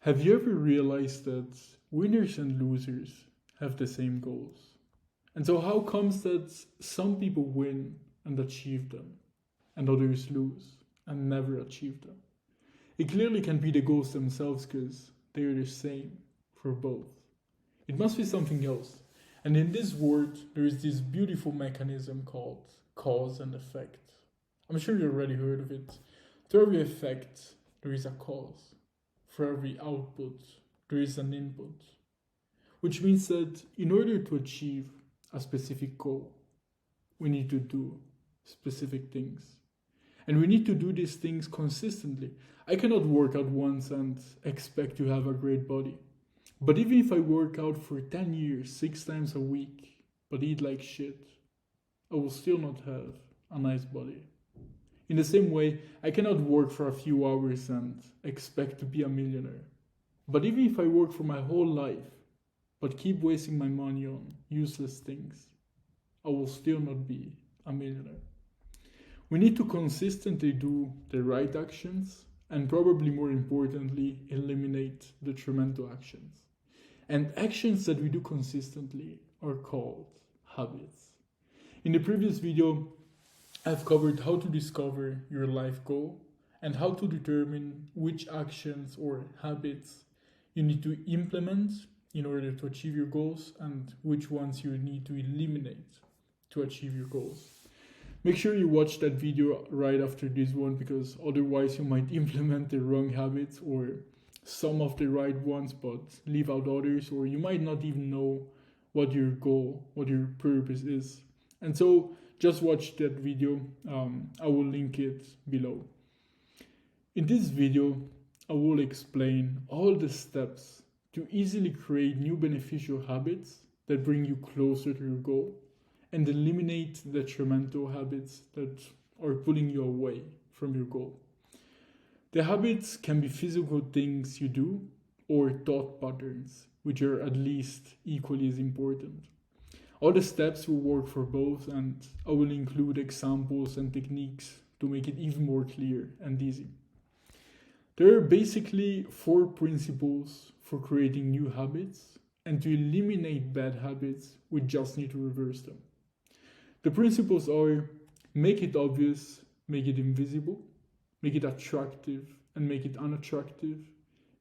Have you ever realized that winners and losers have the same goals? And so, how comes that some people win and achieve them, and others lose and never achieve them? It clearly can be the goals themselves because they are the same for both. It must be something else. And in this world, there is this beautiful mechanism called cause and effect. I'm sure you already heard of it. To every effect, there is a cause. For every output, there is an input. Which means that in order to achieve a specific goal, we need to do specific things. And we need to do these things consistently. I cannot work out once and expect to have a great body. But even if I work out for 10 years, 6 times a week, but eat like shit, I will still not have a nice body. In the same way, I cannot work for a few hours and expect to be a millionaire. But even if I work for my whole life, but keep wasting my money on useless things, I will still not be a millionaire. We need to consistently do the right actions and probably more importantly, eliminate detrimental actions. And actions that we do consistently are called habits. In the previous video, I've covered how to discover your life goal and how to determine which actions or habits you need to implement in order to achieve your goals and which ones you need to eliminate to achieve your goals. Make sure you watch that video right after this one because otherwise you might implement the wrong habits or some of the right ones but leave out others, or you might not even know what your goal, what your purpose is. And so just watch that video. I will link it below. In this video, I will explain all the steps to easily create new beneficial habits that bring you closer to your goal and eliminate detrimental habits that are pulling you away from your goal. The habits can be physical things you do or thought patterns, which are at least equally as important. All the steps will work for both, and I will include examples and techniques to make it even more clear and easy. There are basically 4 principles for creating new habits, and to eliminate bad habits, we just need to reverse them. The principles are: make it obvious, make it invisible, make it attractive and make it unattractive,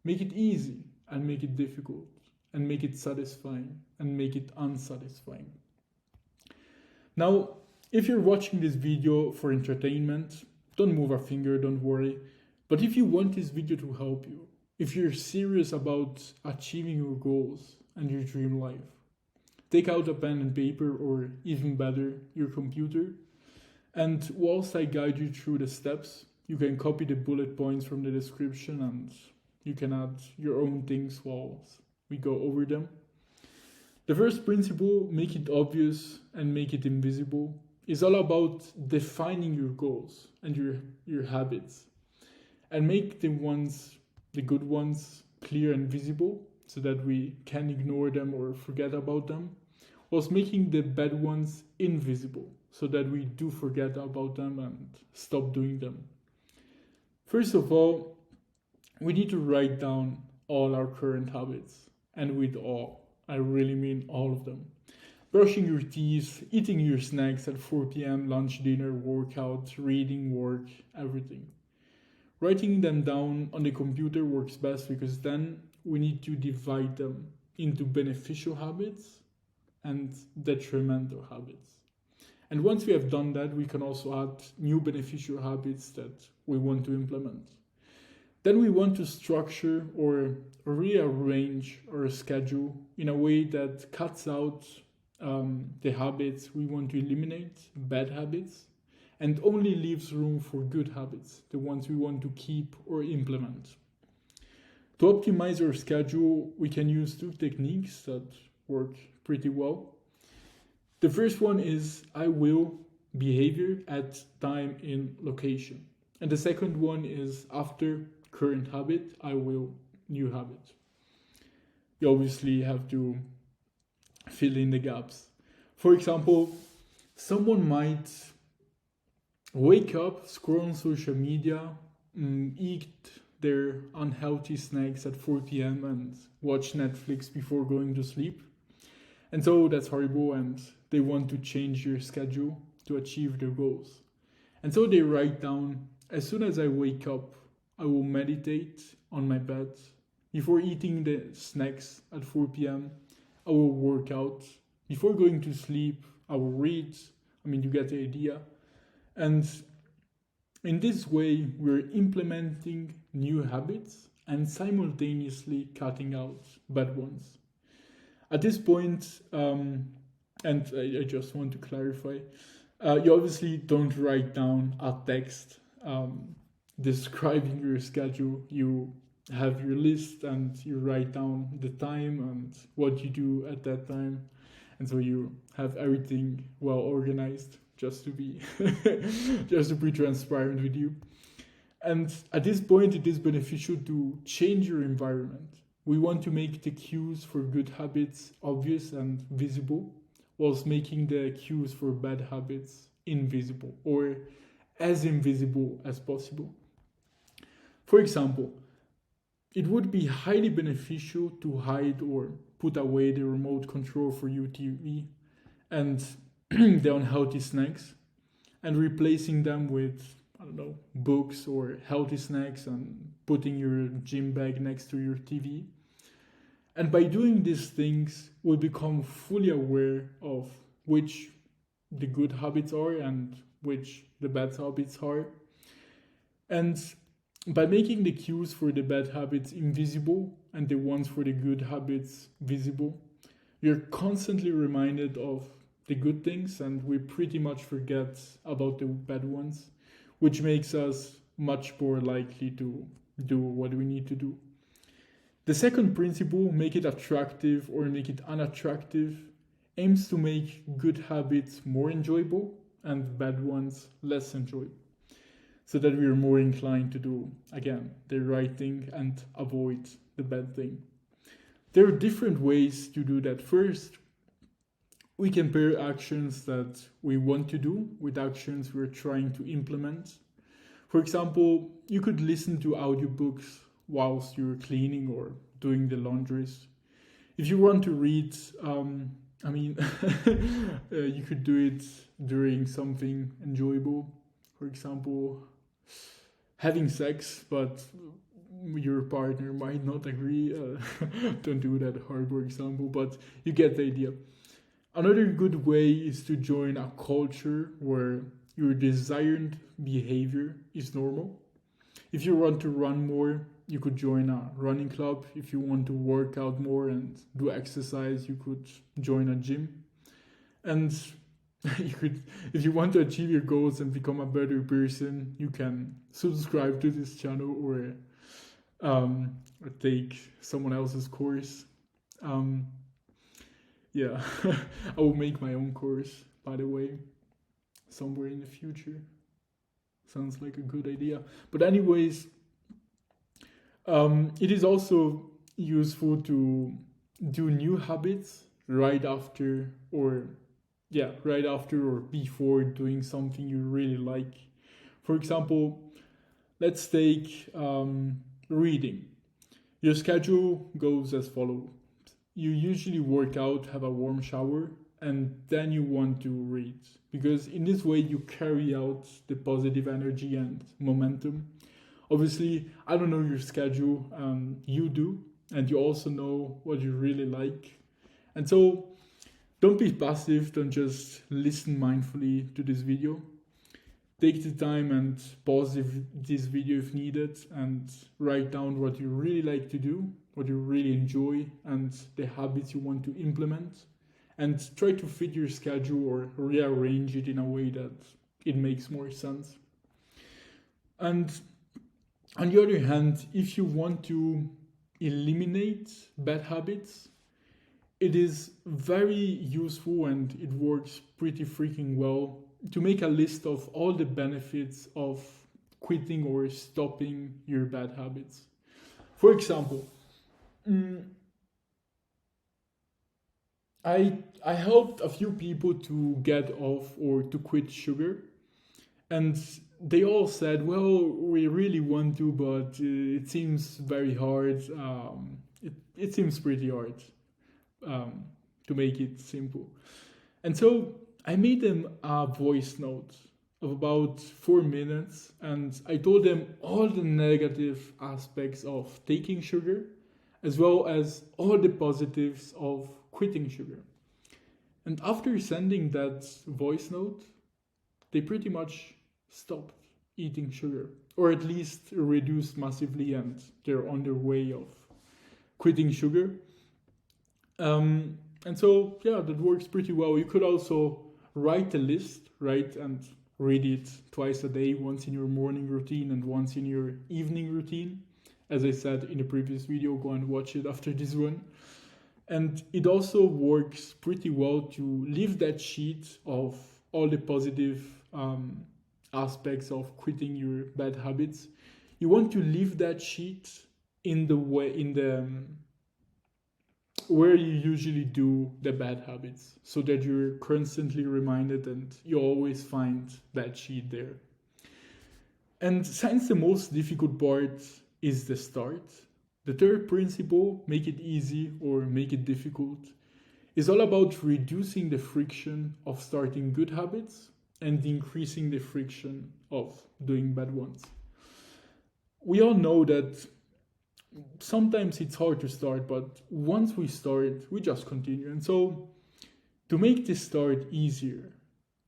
make it easy and make it difficult, and make it satisfying and make it unsatisfying. Now, if you're watching this video for entertainment, don't move a finger, don't worry. But if you want this video to help you, if you're serious about achieving your goals and your dream life, take out a pen and paper, or even better, your computer. And whilst I guide you through the steps, you can copy the bullet points from the description and you can add your own things whilst we go over them. The first principle, make it obvious and make it invisible, is all about defining your goals and your habits and make the good ones, clear and visible so that we can ignore them or forget about them, whilst making the bad ones invisible so that we do forget about them and stop doing them. First of all, we need to write down all our current habits. And with all, I really mean all of them. Brushing your teeth, eating your snacks at 4 p.m., lunch, dinner, workout, reading, work, everything. Writing them down on the computer works best because then we need to divide them into beneficial habits and detrimental habits. And once we have done that, we can also add new beneficial habits that we want to implement. Then we want to structure or rearrange our schedule in a way that cuts out the habits we want to eliminate, bad habits, and only leaves room for good habits, the ones we want to keep or implement. To optimize our schedule, we can use 2 techniques that work pretty well. The first one is I will behavior at time in location. And the second one is after current habit, I will new habit. You obviously have to fill in the gaps. For example, someone might wake up, scroll on social media, eat their unhealthy snacks at 4 p.m. and watch Netflix before going to sleep. And so that's horrible, and they want to change their schedule to achieve their goals. And so they write down, as soon as I wake up, I will meditate on my bed. Before eating the snacks at 4 p.m., I will work out. Before going to sleep, I will read. I mean, you get the idea. And in this way, we're implementing new habits and simultaneously cutting out bad ones. At this point, and I just want to clarify, you obviously don't write down a text describing your schedule. You have your list and you write down the time and what you do at that time. And so you have everything well organized, just to be transparent with you. And at this point, it is beneficial to change your environment. We want to make the cues for good habits obvious and visible, whilst making the cues for bad habits invisible, or as invisible as possible. For example, it would be highly beneficial to hide or put away the remote control for your TV and the unhealthy snacks, and replacing them with, I don't know, books or healthy snacks, and putting your gym bag next to your TV. And by doing these things, we'll become fully aware of which the good habits are and which the bad habits are. And by making the cues for the bad habits invisible and the ones for the good habits visible, you're constantly reminded of the good things, and we pretty much forget about the bad ones, which makes us much more likely to do what we need to do. The second principle, make it attractive or make it unattractive, aims to make good habits more enjoyable and bad ones less enjoyable, so that we are more inclined to do, again, the right thing and avoid the bad thing. There are different ways to do that. First, we can pair actions that we want to do with actions we're trying to implement. For example, you could listen to audiobooks whilst you're cleaning or doing the laundries. If you want to read, you could do it during something enjoyable. For example, having sex, but your partner might not agree. Don't do that horrible example, but you get the idea. Another good way is to join a culture where your desired behavior is normal. If you want to run more, you could join a running club. If you want to work out more and do exercise, you could join a gym. And if you want to achieve your goals and become a better person, you can subscribe to this channel or take someone else's course. I will make my own course, by the way, somewhere in the future. Sounds like a good idea. But anyways, it is also useful to do new habits right after or before doing something you really like. For example, let's take reading. Your schedule goes as follows. You usually work out, have a warm shower, and then you want to read. Because in this way you carry out the positive energy and momentum. Obviously, I don't know your schedule, you do, and you also know what you really like. And so, don't be passive, don't just listen mindfully to this video. Take the time and pause this video if needed and write down what you really like to do, what you really enjoy, and the habits you want to implement. And try to fit your schedule or rearrange it in a way that it makes more sense. And on the other hand, if you want to eliminate bad habits, it is very useful and it works pretty freaking well to make a list of all the benefits of quitting or stopping your bad habits. For example, I helped a few people to get off or to quit sugar, and they all said, well, we really want to, but it seems very hard. It seems pretty hard, to make it simple. And so I made them a voice note of about 4 minutes, and I told them all the negative aspects of taking sugar, as well as all the positives of quitting sugar. And after sending that voice note, they pretty much stopped eating sugar, or at least reduced massively, and they're on their way of quitting sugar. And so, yeah, that works pretty well. You could also write a list, right, and read it twice a day, once in your morning routine and once in your evening routine. As I said in the previous video, go and watch it after this one. And it also works pretty well to leave that sheet of all the positive aspects of quitting your bad habits. You want to leave that sheet in the where you usually do the bad habits, so that you're constantly reminded and you always find that sheet there. And since the most difficult part is the start, the third principle, make it easy or make it difficult, is all about reducing the friction of starting good habits and increasing the friction of doing bad ones. We all know that sometimes it's hard to start, but once we start, we just continue. And so, to make this start easier,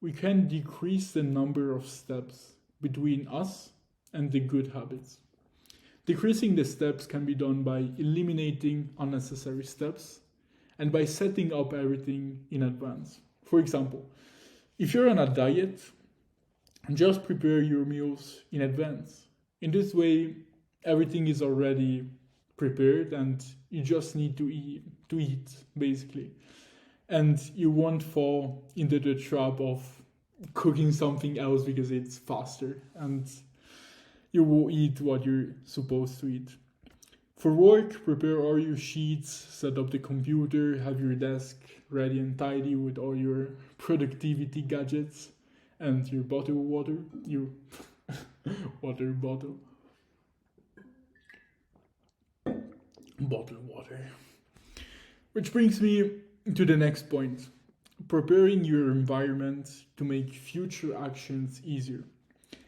we can decrease the number of steps between us and the good habits. Decreasing the steps can be done by eliminating unnecessary steps and by setting up everything in advance. For example, if you're on a diet, just prepare your meals in advance. In this way, everything is already prepared and you just need to eat basically. And you won't fall into the trap of cooking something else because it's faster, and you will eat what you're supposed to eat. For work, prepare all your sheets, set up the computer, have your desk ready and tidy with all your productivity gadgets and your bottle of water, your water bottle. Bottled water. Which brings me to the next point: preparing your environment to make future actions easier.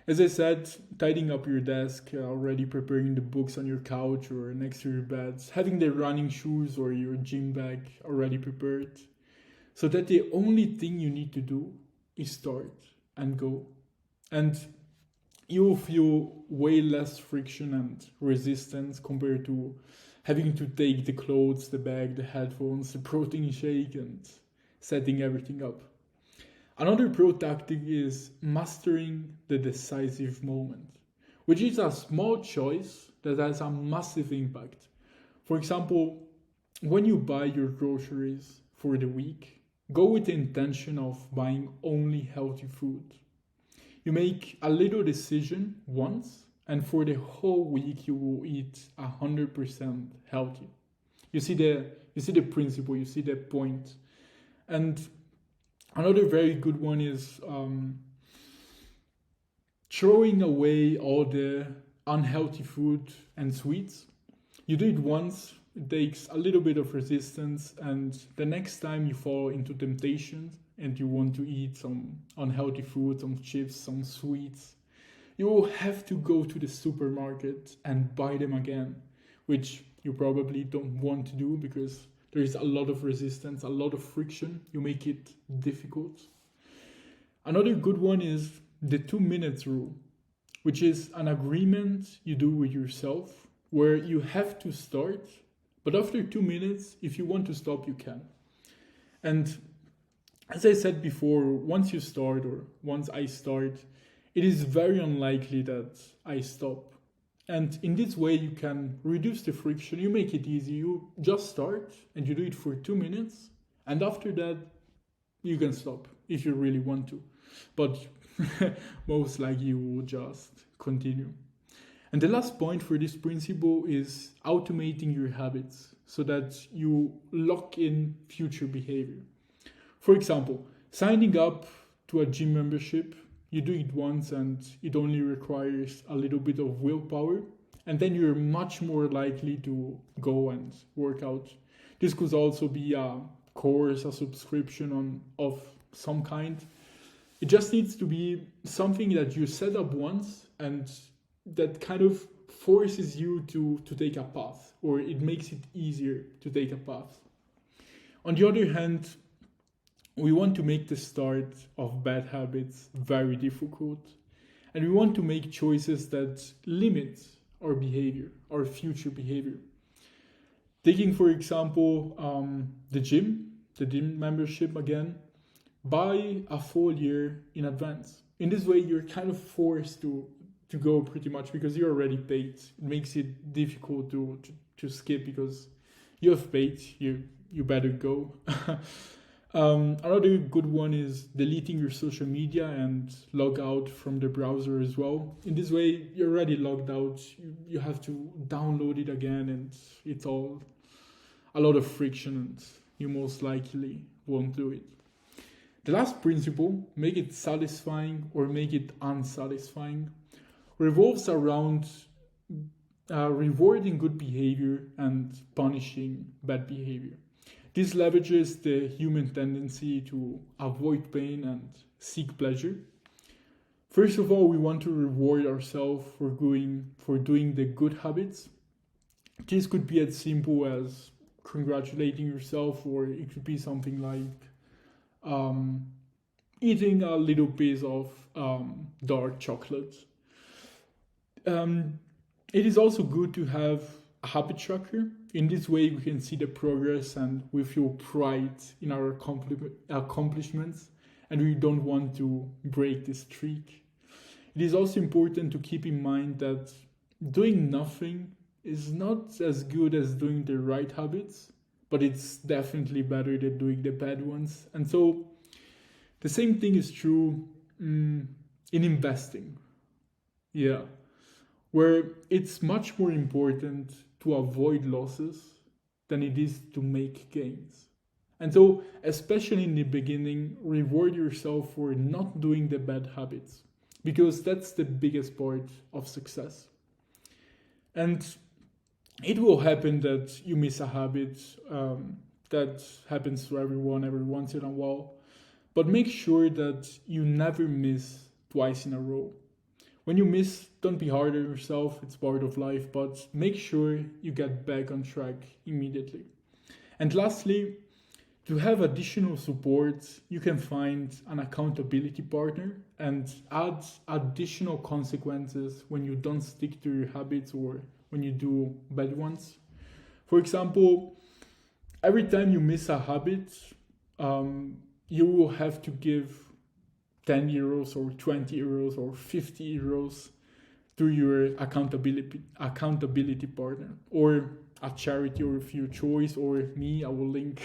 As I said, tidying up your desk, already preparing the books on your couch or next to your bed, having the running shoes or your gym bag already prepared, so that the only thing you need to do is start and go. And you will feel way less friction and resistance compared to having to take the clothes, the bag, the headphones, the protein shake, and setting everything up. Another pro tactic is mastering the decisive moment, which is a small choice that has a massive impact. For example, when you buy your groceries for the week, go with the intention of buying only healthy food. You make a little decision once, and for the whole week you will eat 100% healthy. You see the principle, you see the point. And another very good one is throwing away all the unhealthy food and sweets. You do it once, it takes a little bit of resistance, and the next time you fall into temptation and you want to eat some unhealthy food, some chips, some sweets, you will have to go to the supermarket and buy them again, which you probably don't want to do because there is a lot of resistance, a lot of friction. You make it difficult. Another good one is the 2 minutes rule, which is an agreement you do with yourself where you have to start, but after 2 minutes, if you want to stop, you can. And as I said before, once you start, or once I start, it is very unlikely that I stop. And in this way, you can reduce the friction. You make it easy. You just start and you do it for 2 minutes. And after that, you can stop if you really want to. But most likely you will just continue. And the last point for this principle is automating your habits so that you lock in future behavior. For example, signing up to a gym membership You do it once and it only requires a little bit of willpower, and then you're much more likely to go and work out. This could also be a course, a subscription of some kind. It just needs to be something that you set up once and that kind of forces you to take a path, or it makes it easier to take a path. On the other hand, we want to make the start of bad habits very difficult, and we want to make choices that limit our behavior, our future behavior. Taking, for example, the gym membership again, buy a full year in advance. In this way, you're kind of forced to go pretty much because you're already paid. It makes it difficult to skip because you have paid, you better go. Another good one is deleting your social media and log out from the browser as well. In this way, you're already logged out. You have to download it again, and it's all a lot of friction, and you most likely won't do it. The last principle, make it satisfying or make it unsatisfying, revolves around rewarding good behavior and punishing bad behavior. This leverages the human tendency to avoid pain and seek pleasure. First of all, we want to reward ourselves for doing the good habits. This could be as simple as congratulating yourself, or it could be something like eating a little piece of dark chocolate. It is also good to have a habit tracker. In this way, we can see the progress and we feel pride in our accomplishments, and we don't want to break the streak. It is also important to keep in mind that doing nothing is not as good as doing the right habits, but it's definitely better than doing the bad ones. And so the same thing is true in investing. Yeah. Where it's much more important to avoid losses than it is to make gains. And so, especially in the beginning, reward yourself for not doing the bad habits, because that's the biggest part of success. And it will happen that you miss a habit. That happens to everyone every once in a while. But make sure that you never miss twice in a row. When you miss, don't be hard on yourself, it's part of life, but make sure you get back on track immediately. And lastly, to have additional support, you can find an accountability partner and add additional consequences when you don't stick to your habits or when you do bad ones. For example, every time you miss a habit, you will have to give 10 euros or 20 euros or 50 euros to your accountability partner, or a charity of your choice, or me. I will link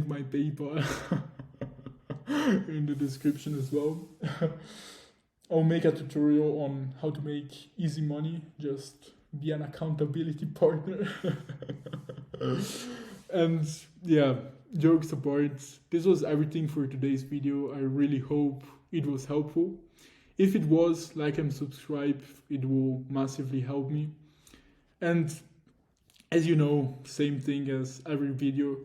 my PayPal in the description as well. I'll make a tutorial on how to make easy money. Just be an accountability partner. And yeah, jokes apart, this was everything for today's video. I really hope it was helpful. If it was, like and subscribe, it will massively help me. And as you know, same thing as every video,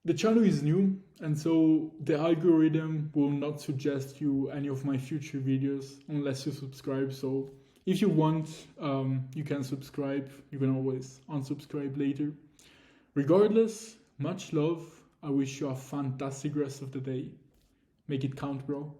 the channel is new, and so the algorithm will not suggest you any of my future videos unless you subscribe. So if you want, you can subscribe. You can always unsubscribe later. Regardless, much love. I wish you a fantastic rest of the day. Make it count, bro.